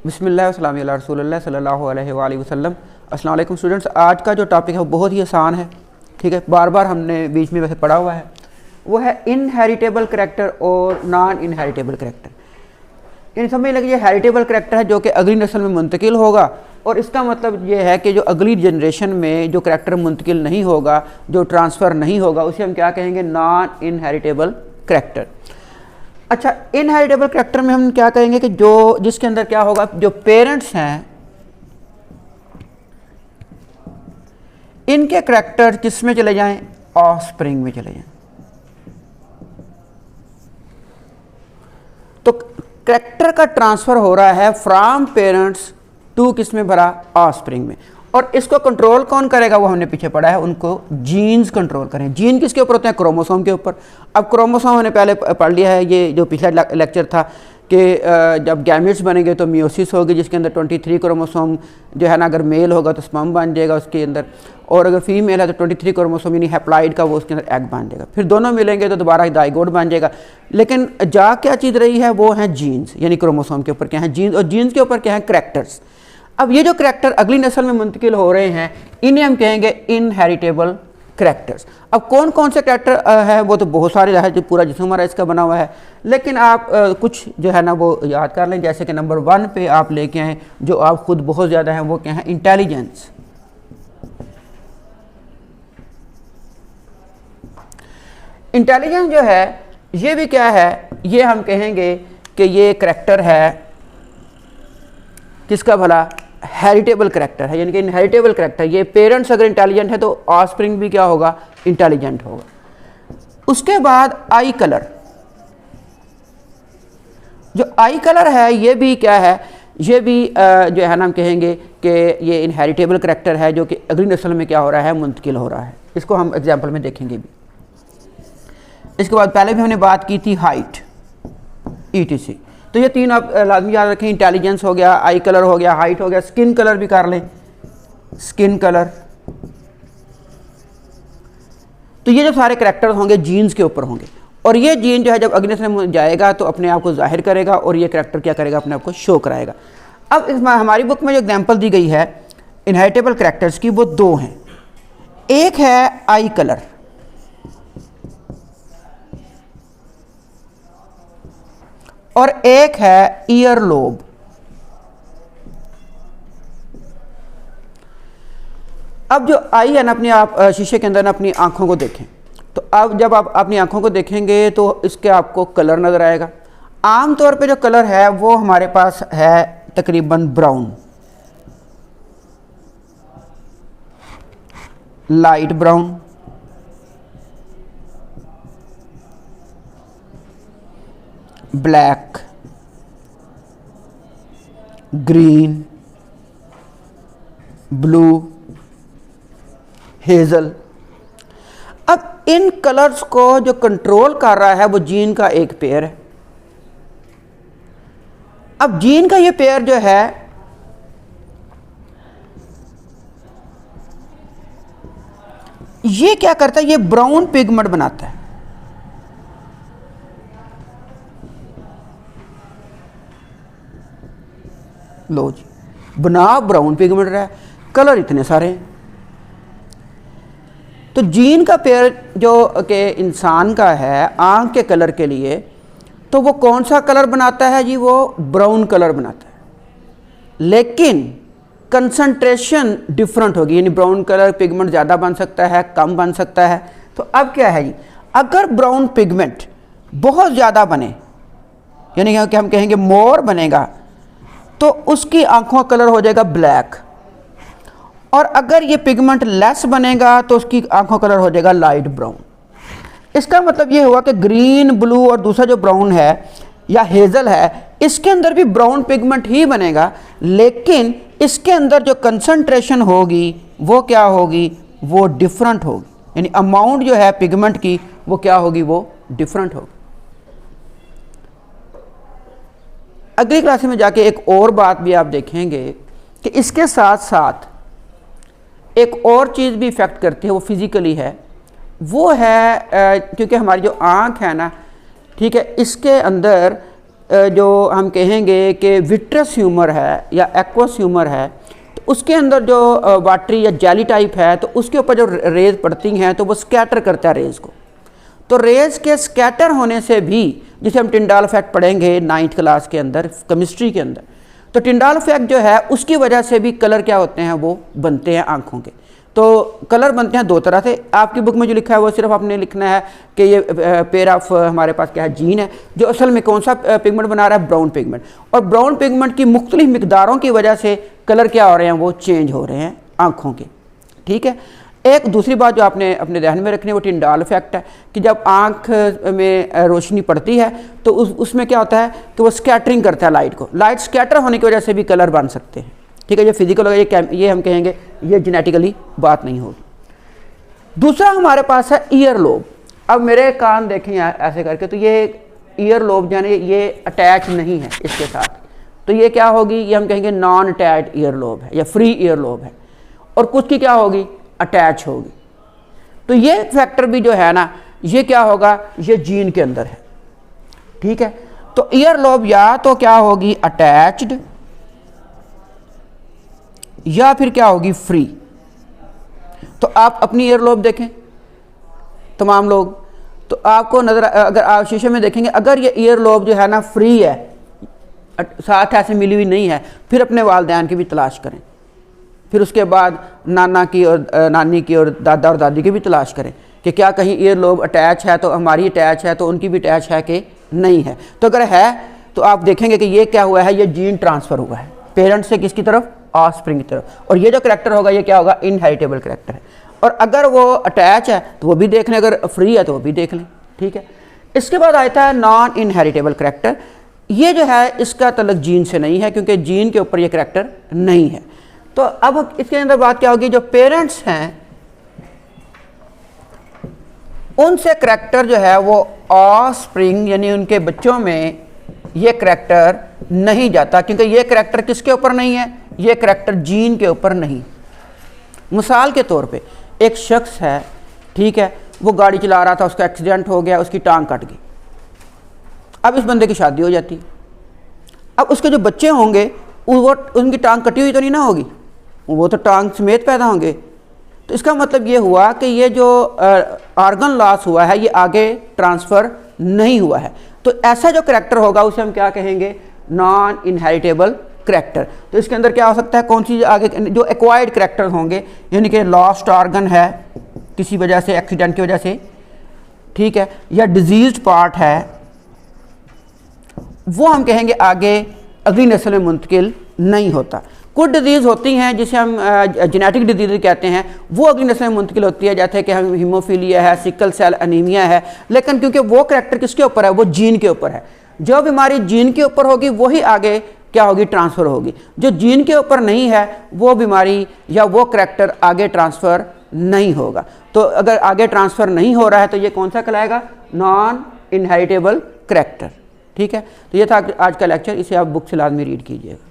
बिस्मिल्लाह वस्सलाम अला रसूलिल्लाह सल्लल्लाहु अलैहि वसल्लम। अस्सलाम वालेकुम स्टूडेंट्स, आज का जो टॉपिक है वो बहुत ही आसान है। ठीक है, बार बार हमने बीच में वैसे पढ़ा हुआ है। वो है इनहेरिटेबल करैक्टर और नॉन इनहेरिटेबल करैक्टर। इन समझ लगे, ये हेरिटेबल करैक्टर है जो कि अगली नस्ल में मुंतकिल होगा, और इसका मतलब ये है कि जो अगली जनरेशन में जो करैक्टर मुंतकिल नहीं होगा, जो ट्रांसफ़र नहीं होगा, उसे हम क्या कहेंगे? Non inheritable character. अच्छा, इनहेरिटेबल करैक्टर में हम क्या कहेंगे कि जो जिसके अंदर क्या होगा, जो पेरेंट्स हैं इनके करैक्टर किसमें चले जाएं? ऑफस्प्रिंग में चले जाएं। तो करैक्टर का ट्रांसफर हो रहा है फ्रॉम पेरेंट्स टू किसमें भरा? ऑफस्प्रिंग में। और इसको कंट्रोल कौन करेगा? वो हमने पीछे पढ़ा है, उनको जीन्स कंट्रोल करें। जीन किसके ऊपर होते हैं? क्रोमोसोम के ऊपर। अब क्रोमोसोम हमने पहले पढ़ लिया है, ये जो पिछला लेक्चर था कि जब गैमेट्स बनेंगे तो मियोसिस होगी, जिसके अंदर 23 क्रोमोसोम जो है ना, अगर मेल होगा तो स्पर्म बन जाएगा उसके अंदर, और अगर फीमेल है तो 23 क्रोमोसोम यानी हैप्लॉइड का वो उसके अंदर एग बन जाएगा। फिर दोनों मिलेंगे तो दोबारा जाइगोट बन जाएगा। लेकिन जा क्या चीज़ रही है? वो है जीन्स, यानी क्रोमोसोम के ऊपर क्या है? जीन्स। और जीन्स के ऊपर क्या है? करैक्टर्स। अब ये जो करैक्टर अगली नस्ल में मुंतकिल हो रहे हैं, इन्हें हम कहेंगे इनहेरिटेबल करैक्टर्स। अब कौन कौन से करैक्टर है? वो तो बहुत सारे है, जो पूरा जिस्म हमारा इसका बना हुआ है, लेकिन आप कुछ जो है ना वो याद कर लें। जैसे कि नंबर 1 पे आप लेके आएँ, जो आप खुद बहुत ज़्यादा हैं, वो क्या है? इंटेलिजेंस। इंटेलिजेंस जो है ये भी क्या है? ये हम कहेंगे कि ये करैक्टर है किसका भला? हेरिटेबल करैक्टर है, यानी कि इनहेरिटेबल करैक्टर। ये पेरेंट्स अगर इंटेलिजेंट है तो ऑफस्प्रिंग भी क्या होगा? इंटेलिजेंट होगा। उसके बाद आई कलर। जो आई कलर है ये भी क्या है? ये भी जो है ना हम कहेंगे कि ये इनहेरिटेबल करैक्टर है, जो कि अगली नस्ल में क्या हो रहा है? मुंतकिल हो रहा है। इसको हम एग्जाम्पल में देखेंगे भी। इसके बाद पहले भी हमने बात की थी हाइट, ETC। तो ये तीन आप लाजमी याद रखें। इंटेलिजेंस हो गया, आई कलर हो गया, हाइट हो गया, स्किन कलर भी कर लें, स्किन कलर। तो ये जो सारे करैक्टर्स होंगे जीन्स के ऊपर होंगे, और ये जीन जो है जब अगले में जाएगा तो अपने आप को जाहिर करेगा, और ये करैक्टर क्या करेगा? अपने आप को शो कराएगा। अब इस हमारी बुक में जो एग्जाम्पल दी गई है इनहेरिटेबल करैक्टर्स की, वो 2 हैं। एक है आई कलर, और एक है ईयर लोब। अब जो आई है ना, अपनी आप शीशे के अंदर ना अपनी आंखों को देखें, तो अब जब आप अपनी आंखों को देखेंगे तो इसके आपको कलर नज़र आएगा। आम तौर पे जो कलर है वो हमारे पास है तकरीबन brown, light brown, black, green, blue, hazel. अब इन कलर्स को जो कंट्रोल कर रहा है वो जीन का एक पेयर है। अब जीन का ये पेयर जो है ये क्या करता है? ये ब्राउन पिगमेंट बनाता है। लो जी, बना ब्राउन पिगमेंट रहा है, कलर इतने सारे हैं। तो जीन का पेयर जो कि इंसान का है आंख के कलर के लिए, तो वो कौन सा कलर बनाता है जी? वो ब्राउन कलर बनाता है, लेकिन कंसंट्रेशन डिफरेंट होगी, यानी ब्राउन कलर पिगमेंट ज़्यादा बन सकता है, कम बन सकता है। तो अब क्या है जी? अगर ब्राउन पिगमेंट बहुत ज़्यादा बने, यानी कि हम कहेंगे मोर बनेगा, तो उसकी आंखों का कलर हो जाएगा ब्लैक। और अगर ये पिगमेंट लेस बनेगा तो उसकी आंखों का कलर हो जाएगा लाइट ब्राउन। इसका मतलब ये हुआ कि ग्रीन, ब्लू और दूसरा जो ब्राउन है या हेजल है, इसके अंदर भी ब्राउन पिगमेंट ही बनेगा, लेकिन इसके अंदर जो कंसंट्रेशन होगी वो क्या होगी? वो डिफरेंट होगी, यानी अमाउंट जो है पिगमेंट की वो क्या होगी? वो डिफरेंट होगी। अगली क्लास में जाके एक और बात भी आप देखेंगे कि इसके साथ साथ एक और चीज़ भी इफ़ेक्ट करती है, वो फिज़िकली है। वो है क्योंकि हमारी जो आँख है ना, ठीक है, इसके अंदर जो हम कहेंगे कि विट्रस ह्यूमर है या एक्वस ह्यूमर है, तो उसके अंदर जो वाटरी या जेली टाइप है, तो उसके ऊपर जो रेज पड़ती हैं तो वो स्कैटर करता है रेज़ को। तो रेज के स्कैटर होने से भी, जिसे हम टिंडाल इफेक्ट पढ़ेंगे 9th क्लास के अंदर केमिस्ट्री के अंदर, तो टिंडाल इफेक्ट जो है उसकी वजह से भी कलर क्या होते हैं, वो बनते हैं आँखों के। तो कलर बनते हैं दो तरह से। आपकी बुक में जो लिखा है वो सिर्फ आपने लिखना है कि ये पेयर ऑफ हमारे पास क्या है, जीन है, जो असल में कौन सा पिगमेंट बना रहा है, ब्राउन पिगमेंट। और ब्राउन पिगमेंट की मुख्तलिफ मिकदारों की वजह से कलर क्या हो रहे हैं, वो चेंज हो रहे हैं आँखों के। ठीक है। एक दूसरी बात जो आपने अपने ध्यान में रखनी है वो टिंडाल इफेक्ट है, कि जब आँख में रोशनी पड़ती है तो उसमें क्या होता है कि वो स्कैटरिंग करता है लाइट को। लाइट स्कैटर होने की वजह से भी कलर बन सकते हैं। ठीक है, ये फिजिकल होगा, ये हम कहेंगे ये जेनेटिकली बात नहीं होगी। दूसरा हमारे पास है ईयर लोब। अब मेरे कान देखें ऐसे करके, तो ये ईयर लोब यानी ये अटैच नहीं है इसके साथ, तो ये क्या होगी, ये हम कहेंगे नॉन अटैच्ड ईयर लोब है या फ्री ईयर लोब है। और कुछ की क्या होगी, अटैच होगी। तो ये फैक्टर भी जो है ना, ये क्या होगा, ये जीन के अंदर है। ठीक है। तो ईयर लोब या तो क्या होगी, अटैच्ड, या फिर क्या होगी, फ्री। तो आप अपनी ईयर लोब देखें तमाम लोग, तो आपको नजर, अगर आप शीशे में देखेंगे, अगर ये ईयर लोब जो है ना फ्री है, साथ ऐसे मिली हुई नहीं है, फिर अपने वालिदैन की भी तलाश करें। फिर उसके बाद नाना की और नानी की और दादा और दादी की भी तलाश करें कि क्या कहीं ईयर लोब अटैच है, तो हमारी अटैच है तो उनकी भी अटैच है कि नहीं है। तो अगर है तो आप देखेंगे कि ये क्या हुआ है, ये जीन ट्रांसफ़र हुआ है पेरेंट से किसकी तरफ, ऑफस्प्रिंग की तरफ। और ये जो करैक्टर होगा ये क्या होगा, इनहेरिटेबल करैक्टर है। और अगर वो अटैच है तो वो भी देख लें, अगर फ्री है तो वो भी देख लें। ठीक है। इसके बाद आता है नॉन इनहेरिटेबल करैक्टर। ये जो है इसका तल्लुक जीन से नहीं है, क्योंकि जीन के ऊपर ये करैक्टर नहीं है। तो अब इसके अंदर बात क्या होगी, जो पेरेंट्स हैं उनसे करैक्टर जो है वो ऑफस्प्रिंग यानी उनके बच्चों में ये करैक्टर नहीं जाता, क्योंकि ये करैक्टर किसके ऊपर नहीं है, ये करैक्टर जीन के ऊपर नहीं। मिसाल के तौर पे एक शख्स है, ठीक है, वो गाड़ी चला रहा था, उसका एक्सीडेंट हो गया, उसकी टांग कट गई। अब इस बंदे की शादी हो जाती है। अब उसके जो बच्चे होंगे वो उनकी टांग कटी हुई तो नहीं ना होगी, वो तो टांग समेत पैदा होंगे। तो इसका मतलब ये हुआ कि ये जो ऑर्गन लॉस हुआ है ये आगे ट्रांसफ़र नहीं हुआ है। तो ऐसा जो करैक्टर होगा उसे हम क्या कहेंगे, नॉन इनहेरिटेबल करैक्टर। तो इसके अंदर क्या हो सकता है, कौन सी आगे जो एक्वायर्ड करैक्टर होंगे, यानी कि लॉस्ट ऑर्गन है किसी वजह से, एक्सीडेंट की वजह से, ठीक है, या डिजीज्ड पार्ट है, वो हम कहेंगे आगे अगली नस्ल में मुंतकिल नहीं होता। कुछ डिजीज़ होती हैं जिसे हम जेनेटिक डिजीज कहते हैं, वो अगली नस्ल में मुंतकिल होती है, जैसे कि हम हीमोफीलिया है, सिकल सेल अनीमिया है। लेकिन क्योंकि वो करैक्टर किसके ऊपर है, वो जीन के ऊपर है। जो बीमारी जीन के ऊपर होगी वही आगे क्या होगी, ट्रांसफ़र होगी। जो जीन के ऊपर नहीं है वो बीमारी या वो करैक्टर आगे ट्रांसफ़र नहीं होगा। तो अगर आगे ट्रांसफ़र नहीं हो रहा है तो ये कौन सा कहलाएगा, नॉन इनहेरिटेबल करैक्टर। ठीक है। तो ये था आज का लेक्चर, इसे आप बुक से लाजमी रीड कीजिएगा।